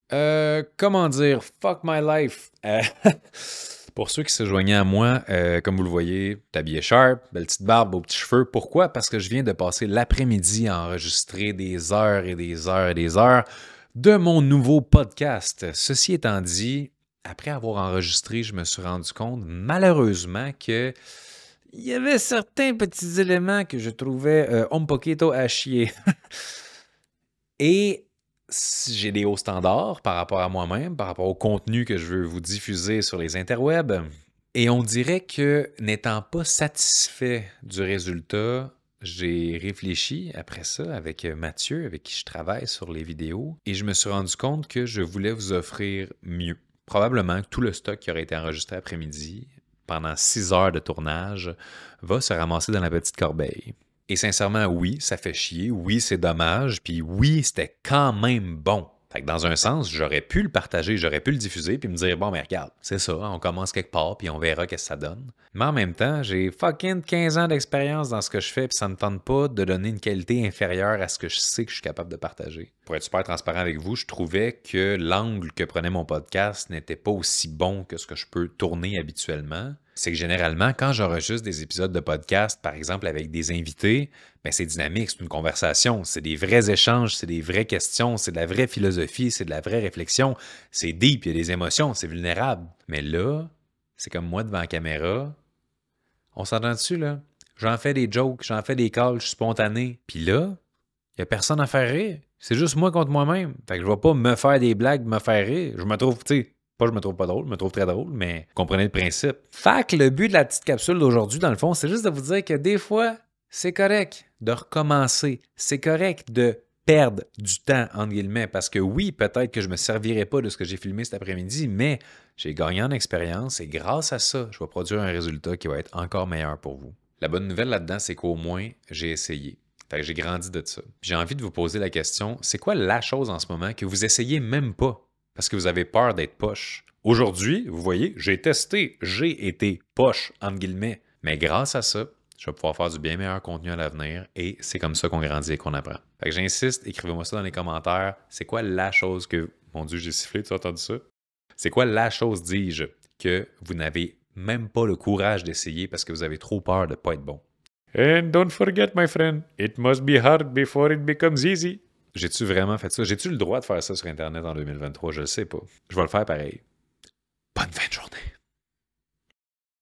Comment dire? Fuck my life. Pour ceux qui se joignaient à moi, comme vous le voyez, habillé sharp, belle petite barbe, beaux petits cheveux. Pourquoi? Parce que je viens de passer l'après-midi à enregistrer des heures et des heures et des heures de mon nouveau podcast. Ceci étant dit, après avoir enregistré, je me suis rendu compte, malheureusement, que il y avait certains petits éléments que je trouvais un poquito à chier. Et j'ai des hauts standards par rapport à moi-même, par rapport au contenu que je veux vous diffuser sur les interwebs. Et on dirait que n'étant pas satisfait du résultat, j'ai réfléchi après ça avec Mathieu, avec qui je travaille sur les vidéos, et je me suis rendu compte que je voulais vous offrir mieux. Probablement que tout le stock qui aurait été enregistré après-midi, pendant 6 heures de tournage, va se ramasser dans la petite corbeille. Et sincèrement, oui, ça fait chier, oui, c'est dommage, puis oui, c'était quand même bon. Fait que dans un sens, j'aurais pu le partager, j'aurais pu le diffuser, puis me dire, bon, mais regarde, c'est ça, on commence quelque part, puis on verra qu'est-ce que ça donne. Mais en même temps, j'ai fucking 15 ans d'expérience dans ce que je fais, puis ça ne me tente pas de donner une qualité inférieure à ce que je sais que je suis capable de partager. Pour être super transparent avec vous, je trouvais que l'angle que prenait mon podcast n'était pas aussi bon que ce que je peux tourner habituellement. C'est que généralement, quand j'enregistre des épisodes de podcast, par exemple avec des invités, ben c'est dynamique, c'est une conversation, c'est des vrais échanges, c'est des vraies questions, c'est de la vraie philosophie, c'est de la vraie réflexion, c'est deep, il y a des émotions, c'est vulnérable. Mais là, c'est comme moi devant la caméra, on s'entend dessus là? J'en fais des jokes, j'en fais des calls, je suis spontané. Puis là, il n'y a personne à faire rire. C'est juste moi contre moi-même. Fait que je vais pas me faire des blagues, me faire rire. Je me trouve, tu sais, pas je me trouve pas drôle, je me trouve très drôle, mais comprenez le principe. Fait que le but de la petite capsule d'aujourd'hui, dans le fond, c'est juste de vous dire que des fois, c'est correct de recommencer. C'est correct de perdre du temps, entre guillemets, parce que oui, peut-être que je me servirai pas de ce que j'ai filmé cet après-midi, mais j'ai gagné en expérience et grâce à ça, je vais produire un résultat qui va être encore meilleur pour vous. La bonne nouvelle là-dedans, c'est qu'au moins, j'ai essayé. Fait que j'ai grandi de ça. Puis j'ai envie de vous poser la question, c'est quoi la chose en ce moment que vous essayez même pas parce que vous avez peur d'être poche? Aujourd'hui, vous voyez, j'ai testé, j'ai été poche, entre guillemets. Mais grâce à ça, je vais pouvoir faire du bien meilleur contenu à l'avenir et c'est comme ça qu'on grandit et qu'on apprend. Fait que j'insiste, écrivez-moi ça dans les commentaires. C'est quoi la chose que... Mon Dieu, j'ai sifflé, tu as entendu ça? C'est quoi la chose, dis-je, que vous n'avez même pas le courage d'essayer parce que vous avez trop peur de ne pas être bon? And don't forget, my friend, it must be hard before it becomes easy. J'ai-tu vraiment fait ça? J'ai-tu le droit de faire ça sur Internet en 2023? Je le sais pas. Je vais le faire pareil. Bonne fin de journée.